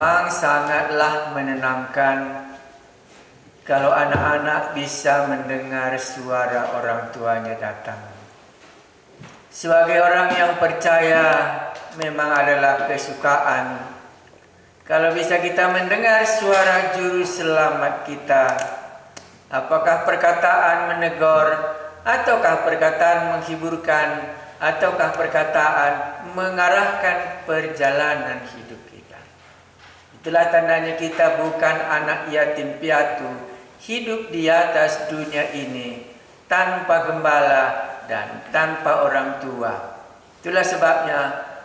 Memang sangatlah menenangkan kalau anak-anak bisa mendengar suara orang tuanya datang. Sebagai orang yang percaya, memang adalah kesukaan kalau bisa kita mendengar suara juru selamat kita. Apakah perkataan menegur, ataukah perkataan menghiburkan, ataukah perkataan mengarahkan perjalanan hidup kita. Itulah tandanya kita bukan anak yatim piatu, hidup di atas dunia ini tanpa gembala dan tanpa orang tua. Itulah sebabnya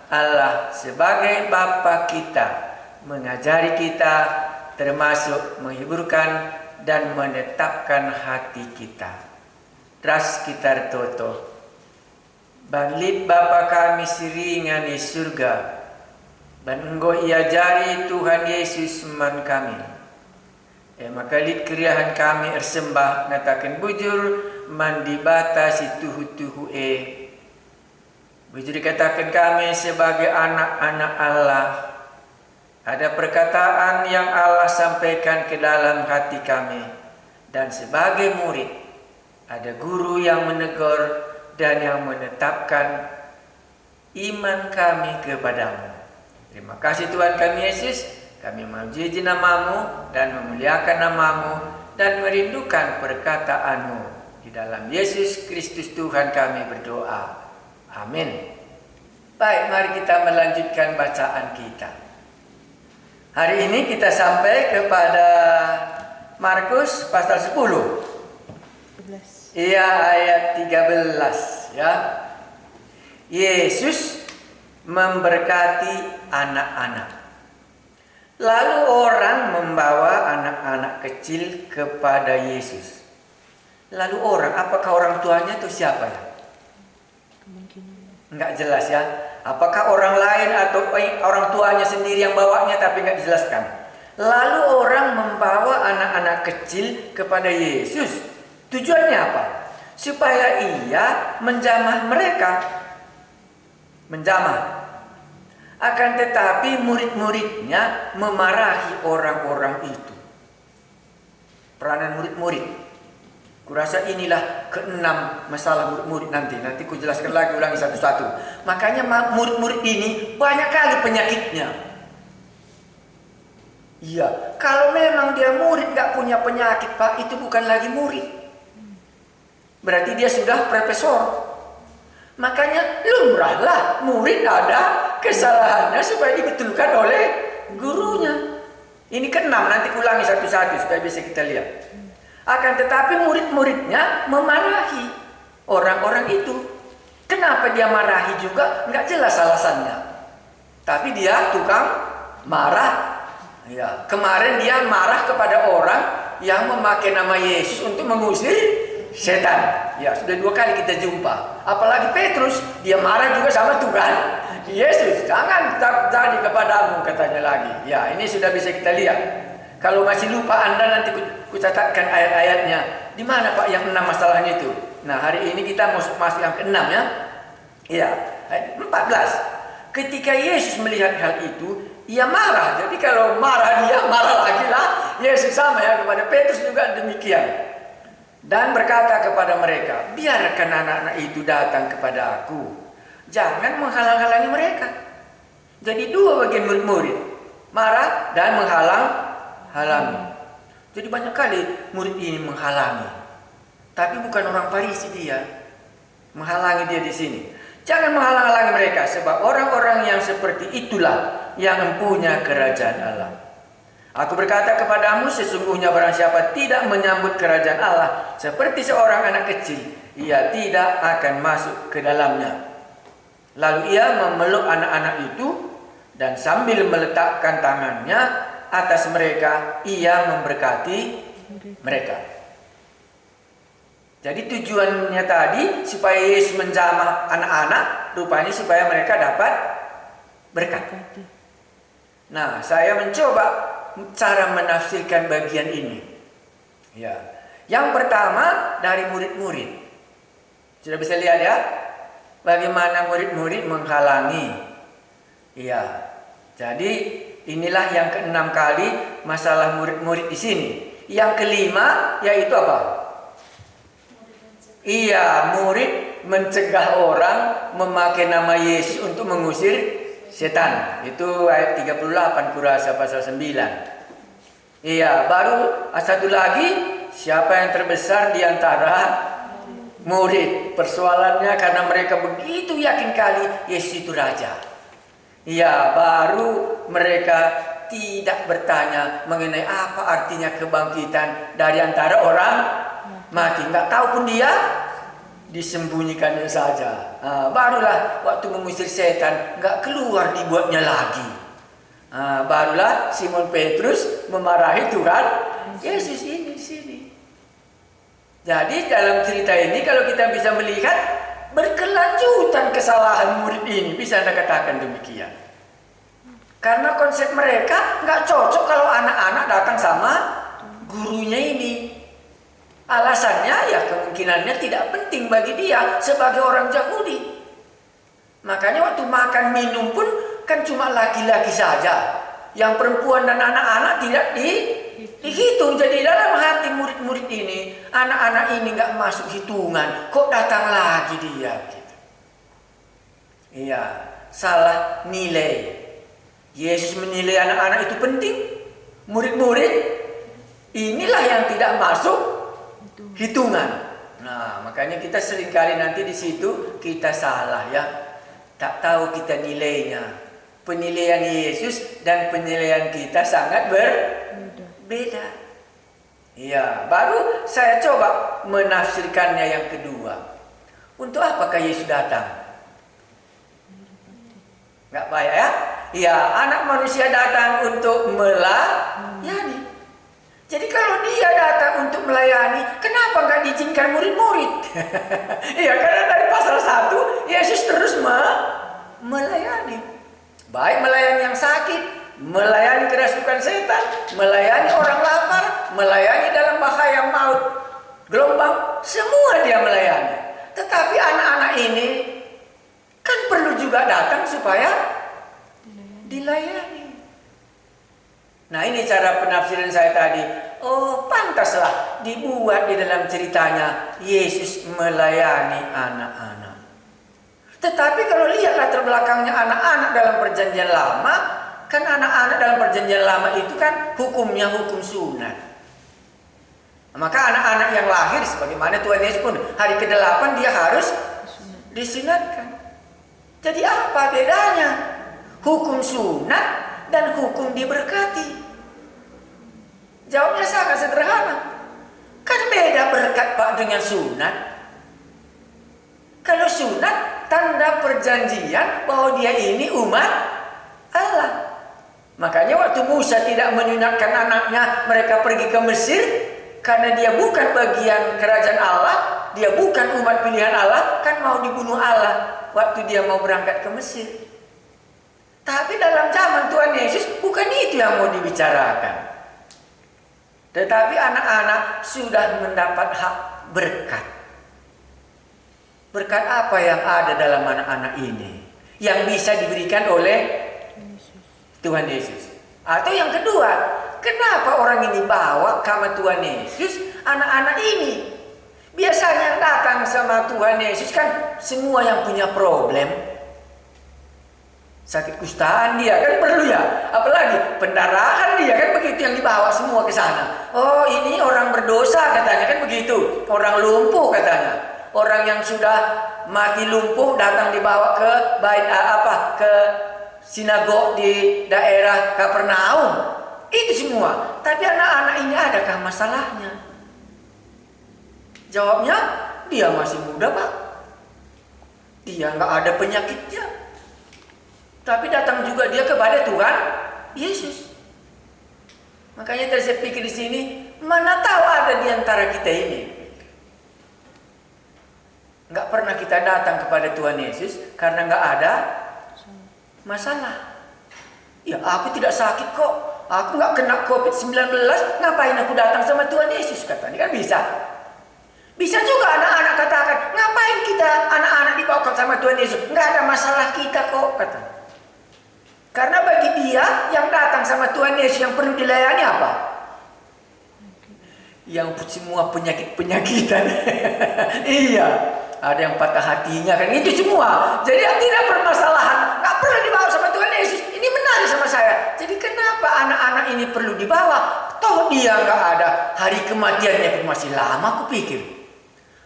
Allah sebagai Bapa kita mengajari kita, termasuk menghiburkan dan menetapkan hati kita. Ras kita toto. Banlit Bapa kami siringan di surga. Dan engkau ia jari Tuhan Yesus man kami. Maka lit keriahan kami ersembah ngatakan bujur man dibatasi tuhu-tuhu Bujur dikatakan kami sebagai anak-anak Allah. Ada perkataan yang Allah sampaikan ke dalam hati kami. Dan sebagai murid, ada guru yang menegur dan yang menetapkan iman kami kepadamu. Terima kasih Tuhan kami Yesus, kami memuji namamu dan memuliakan namamu dan merindukan perkataanmu. Di dalam Yesus Kristus Tuhan kami berdoa. Amin. Baik, mari kita melanjutkan bacaan kita. Hari ini kita sampai kepada Markus pasal 10. Iya, ayat 13 ya. Yesus memberkati anak-anak. Lalu orang membawa anak-anak kecil kepada Yesus. Lalu orang, apakah orang tuanya atau siapa ya? Enggak jelas ya. Apakah orang lain atau orang tuanya sendiri yang bawanya, tapi enggak dijelaskan. Lalu orang membawa anak-anak kecil kepada Yesus. Tujuannya apa? Supaya ia menjamah mereka. Menjamah. Akan tetapi murid-muridnya memarahi orang-orang itu. Peranan murid-murid. Kurasa inilah keenam masalah murid-murid nanti. Nanti ku jelaskan lagi, ulangi satu-satu. Makanya murid-murid ini banyak kali penyakitnya. Iya, kalau memang dia murid gak punya penyakit Pak, itu bukan lagi murid. Berarti dia sudah profesor. Makanya lumrahlah murid ada kesalahannya supaya dibetulkan oleh gurunya. Ini keenam, nanti ulangi satu-satu supaya bisa kita lihat. Akan tetapi murid-muridnya memarahi orang-orang itu. Kenapa dia marahi juga? Nggak jelas alasannya. Tapi dia tukang marah. Ya, kemarin dia marah kepada orang yang memakai nama Yesus untuk mengusir setan. Ya, sudah 2 kali kita jumpa. Apalagi Petrus, dia marah juga sama Tuhan Yesus. Jangan jadi kepadamu, katanya lagi. Ya, ini sudah bisa kita lihat. Kalau masih lupa Anda, nanti ku catatkan ayat-ayatnya. Di mana Pak yang 6 masalahnya itu? Nah, hari ini kita masuk yang ke-6 ya. Iya, ayat 14. Ketika Yesus melihat hal itu, ia marah. Jadi kalau marah dia, marah lagi lah. Yesus sama ya, kepada Petrus juga demikian. Dan berkata kepada mereka, biarkan anak-anak itu datang kepada aku. Jangan menghalang-halangi mereka. Jadi 2 bagian murid-murid. Marah dan menghalang-halangi. Jadi banyak kali murid ini menghalangi. Tapi bukan orang Farisi dia. Menghalangi dia di sini. Jangan menghalang-halangi mereka, sebab orang-orang yang seperti itulah yang mempunyai kerajaan Allah. Aku berkata kepadamu, sesungguhnya barang siapa tidak menyambut kerajaan Allah seperti seorang anak kecil, ia tidak akan masuk ke dalamnya. Lalu ia memeluk anak-anak itu dan sambil meletakkan tangannya atas mereka, ia memberkati mereka. Jadi tujuannya tadi supaya Yesus menjamah anak-anak, rupanya supaya mereka dapat berkat. Nah, saya mencoba cara menafsirkan bagian ini. Ya. Yang pertama dari murid-murid. Sudah bisa lihat ya, bagaimana murid-murid menghalangi. Iya. Jadi Inilah yang keenam kali masalah murid-murid di sini. Yang kelima yaitu apa? Iya, murid mencegah orang memakai nama Yesus untuk mengusir setan. Itu ayat 38 kurasa pasal 9. Iya, baru satu lagi, siapa yang terbesar di antara murid? Persoalannya karena mereka begitu yakin kali Yesus itu raja. Iya, baru mereka tidak bertanya mengenai apa artinya kebangkitan dari antara orang mati. Nggak tahu pun dia, disembunyikannya saja. Barulah waktu mengusir setan nggak keluar dibuatnya lagi. Barulah Simon Petrus memarahi Tuhan Yesus ini di sini. Jadi dalam cerita ini kalau kita bisa melihat berkelanjutan kesalahan murid ini, bisa Anda katakan demikian. Karena konsep mereka nggak cocok kalau anak-anak datang sama gurunya ini. Alasannya ya kemungkinannya tidak penting bagi dia sebagai orang Yahudi. Makanya waktu makan minum pun kan cuma laki-laki saja. Yang perempuan dan anak-anak tidak dihitung. Jadi dalam hati murid-murid ini, anak-anak ini nggak masuk hitungan. Kok datang lagi dia? Gitu. Iya, salah nilai. Yesus menilai anak-anak itu penting. Murid-murid inilah yang tidak masuk hitungan. Nah, makanya kita seringkali nanti di situ kita salah ya. Tak tahu kita nilainya. Penilaian Yesus dan penilaian kita sangat berbeda. Iya, baru saya coba menafsirkannya yang kedua. Untuk apakah Yesus datang? Enggak payah ya? Iya, anak manusia datang untuk melayani. Jadi kalau dia datang untuk melayani, kenapa nggak diizinkan murid-murid? Iya, karena dari pasal 1, Yesus terus melayani. Baik melayani yang sakit, melayani kerasukan setan, melayani orang lapar, melayani dalam bahaya maut, gelombang, semua dia melayani. Tetapi anak-anak ini kan perlu juga datang supaya dilayani. Nah, ini cara penafsiran saya tadi. Oh, pantaslah dibuat di dalam ceritanya Yesus melayani anak-anak. Tetapi kalau lihat latar belakangnya anak-anak dalam perjanjian lama, kan anak-anak dalam perjanjian lama itu kan hukumnya hukum sunat. Maka anak-anak yang lahir sebagaimana Tuhan Yesus pun hari ke-8 dia harus disunatkan. Jadi apa bedanya? Hukum sunat dan hukum diberkati. Jawabnya sangat sederhana. Kan beda berkat Pak dengan sunat. Kalau sunat tanda perjanjian bahwa dia ini umat Allah. Makanya waktu Musa tidak menyunatkan anaknya, mereka pergi ke Mesir karena dia bukan bagian kerajaan Allah, dia bukan umat pilihan Allah, kan mau dibunuh Allah waktu dia mau berangkat ke Mesir. Tapi dalam zaman Tuhan Yesus bukan itu yang mau dibicarakan. Tetapi anak-anak sudah mendapat hak berkat. Berkat apa yang ada dalam anak-anak ini? Yang bisa diberikan oleh Tuhan Yesus. Atau yang kedua, kenapa orang ini bawa sama Tuhan Yesus anak-anak ini? Biasanya yang datang sama Tuhan Yesus kan semua yang punya problem. Sakit kustaan dia kan perlu ya, apalagi pendarahan dia kan begitu yang dibawa semua ke sana. Oh, ini orang berdosa katanya kan begitu, orang lumpuh katanya, orang yang sudah mati lumpuh datang dibawa ke ke sinagog di daerah Kapernaum. Itu semua. Tapi anak-anak ini adakah masalahnya? Jawabnya, dia masih muda Pak. Dia nggak ada penyakitnya. Tapi datang juga dia kepada Tuhan Yesus. Makanya tadi saya pikir di sini, mana tahu ada di antara kita ini. Nggak pernah kita datang kepada Tuhan Yesus karena nggak ada masalah. Ya, aku tidak sakit kok. Aku nggak kena COVID-19. Ngapain aku datang sama Tuhan Yesus? Katanya kan bisa. Bisa juga anak-anak katakan, ngapain kita anak-anak dibawa sama Tuhan Yesus? Nggak ada masalah kita kok, katanya. Karena bagi dia yang datang sama Tuhan Yesus yang perlu dilayani apa? Yang semua penyakit-penyakitan. Iya, ada yang patah hatinya kan, itu semua. Jadi tidak permasalahan, nggak perlu dibawa sama Tuhan Yesus. Ini menarik sama saya. Jadi kenapa anak-anak ini perlu dibawa? Toh dia nggak ada, hari kematiannya pun masih lama, aku pikir.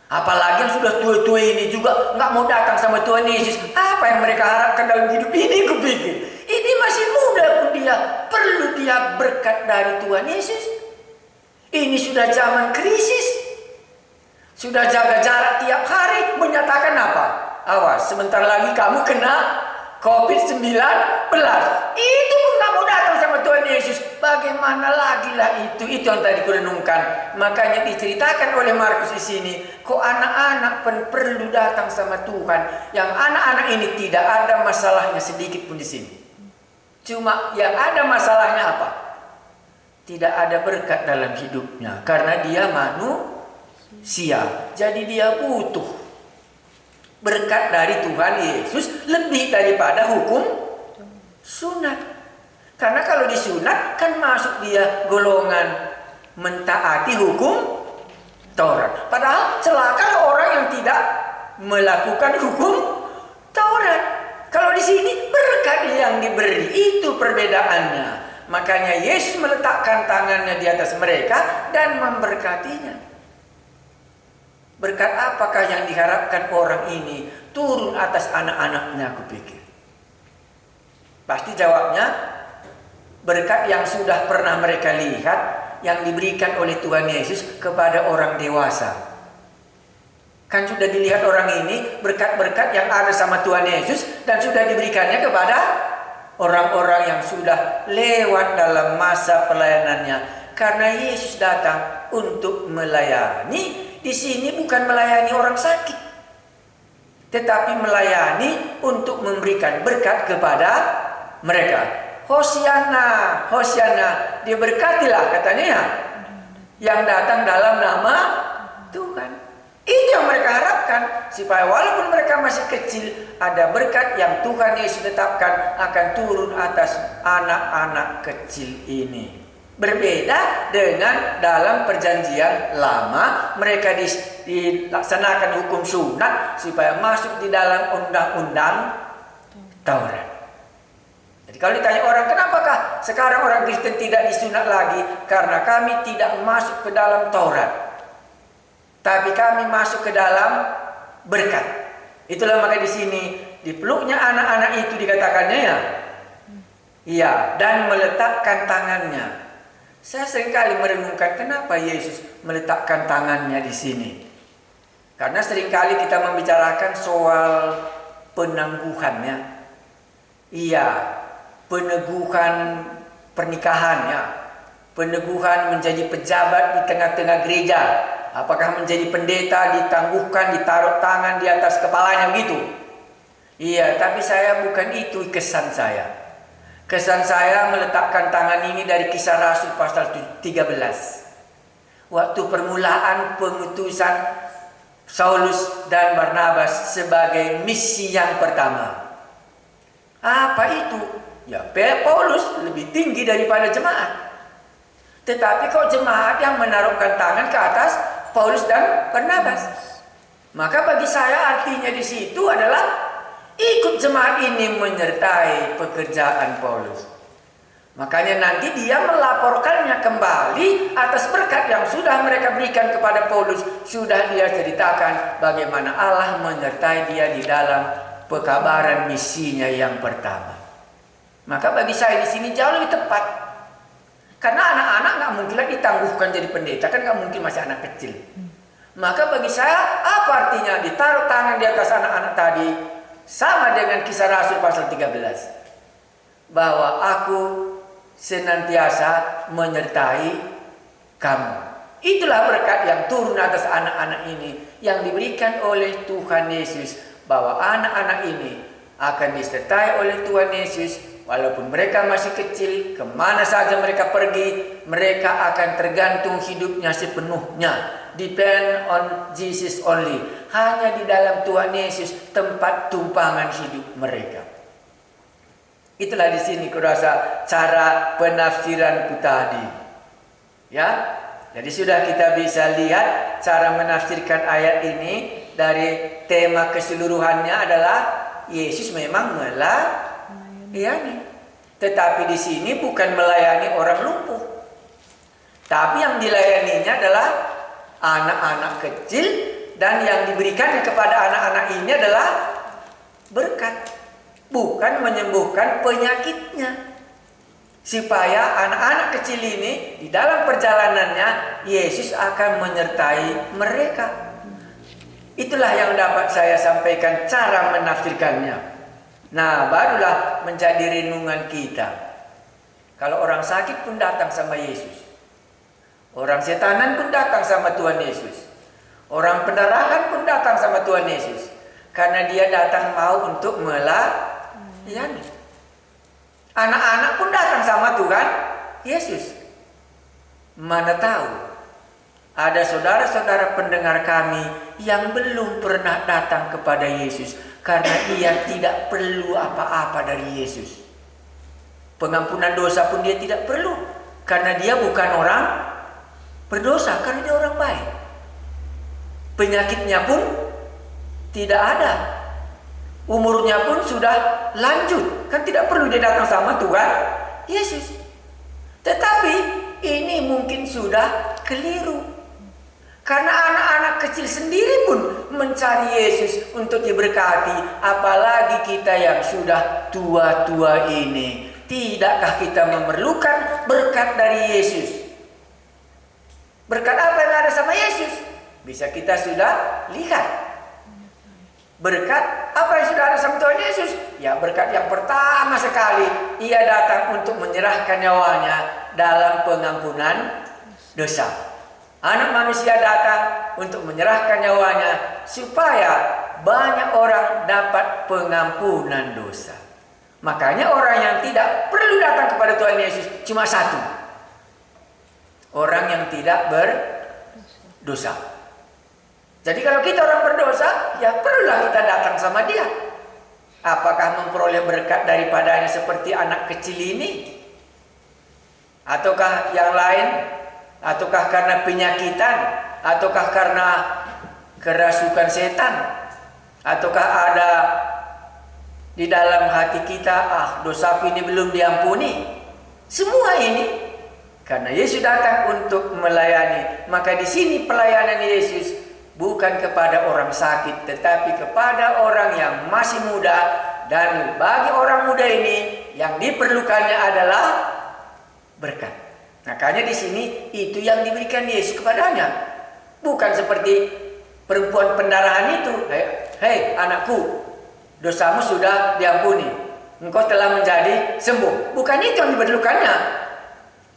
Apalagi yang sudah tua-tua ini juga nggak mau datang sama Tuhan Yesus. Apa yang mereka harapkan dalam hidup ini, aku pikir. Ini masih muda pun dia, perlu dia berkat dari Tuhan Yesus. Ini sudah zaman krisis. Sudah jaga jarak tiap hari, menyatakan apa? Awas, sebentar lagi kamu kena COVID-19. Itu pun nggak mau datang sama Tuhan Yesus. Bagaimana lagi lah itu? Itu yang tadi kurenungkan. Makanya diceritakan oleh Markus di sini. Kok anak-anak pun perlu datang sama Tuhan? Yang anak-anak ini tidak ada masalahnya sedikit pun di sini. Cuma yang ada masalahnya apa? Tidak ada berkat dalam hidupnya. Karena dia manusia. Jadi dia butuh berkat dari Tuhan Yesus lebih daripada hukum sunat. Karena kalau disunat kan masuk dia golongan mentaati hukum Taurat. Padahal celaka orang yang tidak melakukan hukum Taurat. Kalau di sini berkat yang diberi, itu perbedaannya. Makanya Yesus meletakkan tangannya di atas mereka dan memberkatinya. Berkat apakah yang diharapkan orang ini turun atas anak-anaknya, aku pikir. Pasti jawabnya, berkat yang sudah pernah mereka lihat, yang diberikan oleh Tuhan Yesus kepada orang dewasa. Kan sudah dilihat orang ini, berkat-berkat yang ada sama Tuhan Yesus, dan sudah diberikannya kepada orang-orang yang sudah lewat dalam masa pelayanannya. Karena Yesus datang untuk melayani. Di sini bukan melayani orang sakit, tetapi melayani untuk memberikan berkat kepada mereka. Hosiana, Hosiana, diberkatilah katanya ya, yang datang dalam nama Tuhan. Itu yang mereka harapkan, supaya walaupun mereka masih kecil, ada berkat yang Tuhan Yesus tetapkan akan turun atas anak-anak kecil ini. Berbeda dengan dalam perjanjian lama, mereka dilaksanakan hukum sunat supaya masuk di dalam undang-undang Taurat. Jadi kalau ditanya orang, kenapakah sekarang orang Kristen tidak disunat lagi? Karena kami tidak masuk ke dalam Taurat, tapi kami masuk ke dalam berkat. Itulah maka di sini dipeluknya anak-anak itu dikatakannya ya, iya, dan meletakkan tangannya. Saya seringkali merenungkan kenapa Yesus meletakkan tangannya di sini. Karena seringkali kita membicarakan soal penangguhannya. Iya, peneguhan pernikahannya, peneguhan menjadi pejabat di tengah-tengah gereja. Apakah menjadi pendeta ditangguhkan, ditaruh tangan di atas kepalanya begitu? Iya, tapi saya bukan itu kesan saya. Kesan saya meletakkan tangan ini dari Kisah Rasul pasal 13. Waktu permulaan pengutusan Saulus dan Barnabas sebagai misi yang pertama. Apa itu? Ya, Paulus lebih tinggi daripada jemaat. Tetapi kok jemaat yang menaruhkan tangan ke atas Paulus dan Barnabas? Maka bagi saya artinya di situ adalah ikut jemaat ini menyertai pekerjaan Paulus. Makanya nanti dia melaporkannya kembali atas berkat yang sudah mereka berikan kepada Paulus. Sudah dia ceritakan bagaimana Allah menyertai dia di dalam pekabaran misinya yang pertama. Maka bagi saya di sini jauh lebih tepat. Karena anak-anak nggak mungkin lagi ditangguhkan jadi pendeta, kan nggak mungkin masih anak kecil. Maka bagi saya apa artinya ditaruh tangan di atas anak-anak tadi? Sama dengan Kisah Rasul pasal 13. Bahwa aku senantiasa menyertai kamu. Itulah berkat yang turun atas anak-anak ini, yang diberikan oleh Tuhan Yesus. Bahwa anak-anak ini akan disertai oleh Tuhan Yesus. Walaupun mereka masih kecil, kemana saja mereka pergi, mereka akan tergantung hidupnya sepenuhnya. Depend on Jesus only. Hanya di dalam Tuhan Yesus tempat tumpangan hidup mereka. Itulah di sini kurasa cara penafsiranku tadi. Ya. Jadi sudah kita bisa lihat cara menafsirkan ayat ini dari tema keseluruhannya adalah Yesus memang melayani. Tetapi di sini bukan melayani orang lumpuh. Tapi yang dilayaninya adalah anak-anak kecil, dan yang diberikannya kepada anak-anak ini adalah berkat, bukan menyembuhkan penyakitnya. Supaya anak-anak kecil ini di dalam perjalanannya Yesus akan menyertai mereka. Itulah yang dapat saya sampaikan cara menafsirkannya. Nah, barulah menjadi renungan kita. Kalau orang sakit pun datang sama Yesus. Orang setanan pun datang sama Tuhan Yesus. Orang pendarahan pun datang sama Tuhan Yesus. Karena dia datang mau untuk melayani. Anak-anak pun datang sama Tuhan Yesus. Mana tahu ada saudara-saudara pendengar kami yang belum pernah datang kepada Yesus karena ia tidak perlu apa-apa dari Yesus. Pengampunan dosa pun dia tidak perlu karena dia bukan orang berdosa, karena dia orang baik. Penyakitnya pun tidak ada. Umurnya pun sudah lanjut, kan tidak perlu dia datang sama Tuhan Yesus. Tetapi ini mungkin sudah keliru. Karena anak-anak kecil sendiri pun mencari Yesus untuk diberkati, apalagi kita yang sudah tua-tua ini. Tidakkah kita memerlukan berkat dari Yesus? Berkat apa yang ada sama Yesus? Bisa kita sudah lihat. Berkat apa yang sudah ada sama Tuhan Yesus? Ya, berkat yang pertama sekali, ia datang untuk menyerahkan nyawanya dalam pengampunan dosa. Anak manusia datang untuk menyerahkan nyawanya supaya banyak orang dapat pengampunan dosa. Makanya orang yang tidak perlu datang kepada Tuhan Yesus cuma satu. Orang yang tidak berdosa. Jadi kalau kita orang berdosa, ya perlulah kita datang sama dia. Apakah memperoleh berkat daripadanya seperti anak kecil ini? Ataukah yang lain? Ataukah karena penyakitan? Ataukah karena kerasukan setan? Ataukah ada di dalam hati kita, dosaku ini belum diampuni? Semua ini karena Yesus datang untuk melayani. Maka di sini pelayanan Yesus bukan kepada orang sakit, tetapi kepada orang yang masih muda. Dan bagi orang muda ini yang diperlukannya adalah berkat. Makanya di sini itu yang diberikan Yesus kepadanya. Bukan seperti perempuan pendarahan itu. Hei anakku, dosamu sudah diampuni. Engkau telah menjadi sembuh. Bukan itu yang diperlukannya.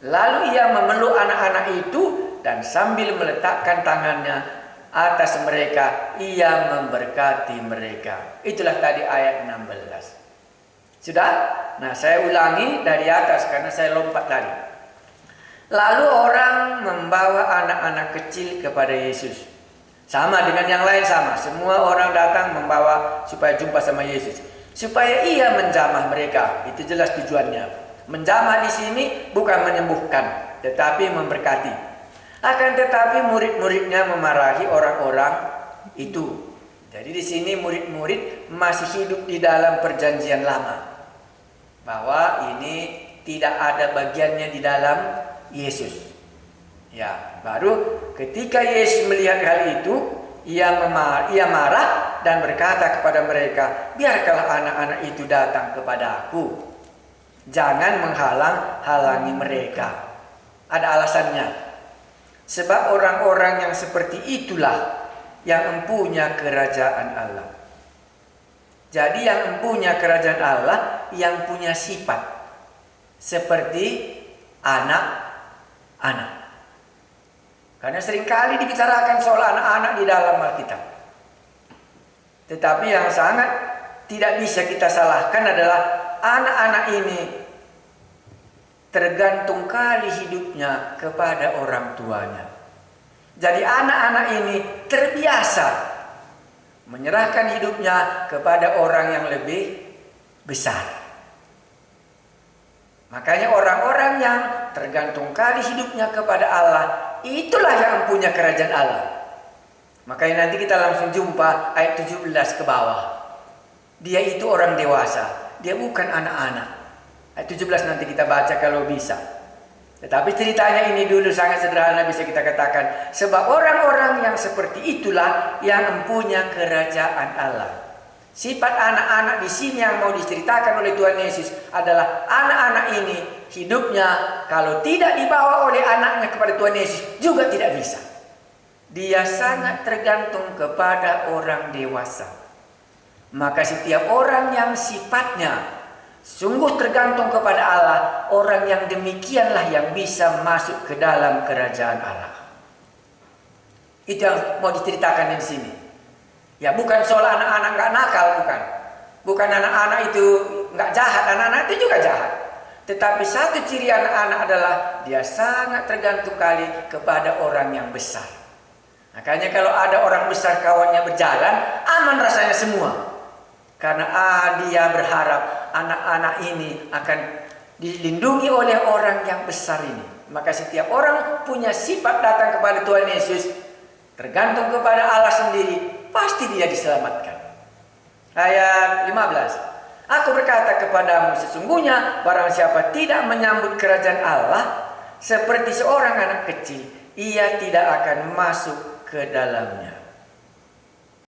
Lalu ia memeluk anak-anak itu dan sambil meletakkan tangannya atas mereka, ia memberkati mereka. Itulah tadi ayat 16. Sudah? Nah, saya ulangi dari atas karena saya lompat tadi. Lalu orang membawa anak-anak kecil kepada Yesus. Sama dengan yang lain sama. Semua orang datang membawa supaya jumpa sama Yesus. Supaya ia menjamah mereka. Itu jelas tujuannya. Menjamah di sini bukan menyembuhkan, tetapi memberkati. Akan tetapi murid-muridnya memarahi orang-orang itu. Jadi di sini murid-murid masih hidup di dalam perjanjian lama. Bahwa ini tidak ada bagiannya di dalam Yesus. Ya, baru ketika Yesus melihat hal itu, ia marah dan berkata kepada mereka, biarkanlah anak-anak itu datang kepada aku. Jangan menghalang-halangi mereka. Ada alasannya. Sebab orang-orang yang seperti itulah yang empunya kerajaan Allah. Jadi yang empunya kerajaan Allah yang punya sifat seperti anak-anak. Karena seringkali dibicarakan soal anak-anak di dalam Alkitab. Tetapi yang sangat tidak bisa kita salahkan adalah anak-anak ini tergantung kali hidupnya kepada orang tuanya. Jadi anak-anak ini terbiasa menyerahkan hidupnya kepada orang yang lebih besar. Makanya orang-orang yang tergantung kali hidupnya kepada Allah, itulah yang punya kerajaan Allah. Makanya nanti kita langsung jumpa ayat 17 ke bawah. Dia itu orang dewasa, dia bukan anak-anak. Ayat 17 nanti kita baca kalau bisa. Tetapi ceritanya ini dulu sangat sederhana, bisa kita katakan. Sebab orang-orang yang seperti itulah yang mempunyai kerajaan Allah. Sifat anak-anak di sini yang mau diceritakan oleh Tuhan Yesus adalah anak-anak ini hidupnya kalau tidak dibawa oleh anaknya kepada Tuhan Yesus juga tidak bisa. Dia sangat tergantung kepada orang dewasa. Maka setiap orang yang sifatnya sungguh tergantung kepada Allah, orang yang demikianlah yang bisa masuk ke dalam kerajaan Allah. Itu yang mau diceritakan di sini. Ya, bukan soal anak-anak nggak nakal, bukan. Bukan anak-anak itu nggak jahat, anak-anak itu juga jahat. Tetapi satu ciri anak-anak adalah dia sangat tergantung kali kepada orang yang besar. Makanya kalau ada orang besar kawannya berjalan, aman rasanya semua. Karena dia berharap anak-anak ini akan dilindungi oleh orang yang besar ini. Maka setiap orang punya sifat datang kepada Tuhan Yesus, tergantung kepada Allah sendiri, pasti dia diselamatkan. Ayat 15. Aku berkata kepadamu, sesungguhnya barang siapa tidak menyambut kerajaan Allah seperti seorang anak kecil, ia tidak akan masuk ke dalamnya.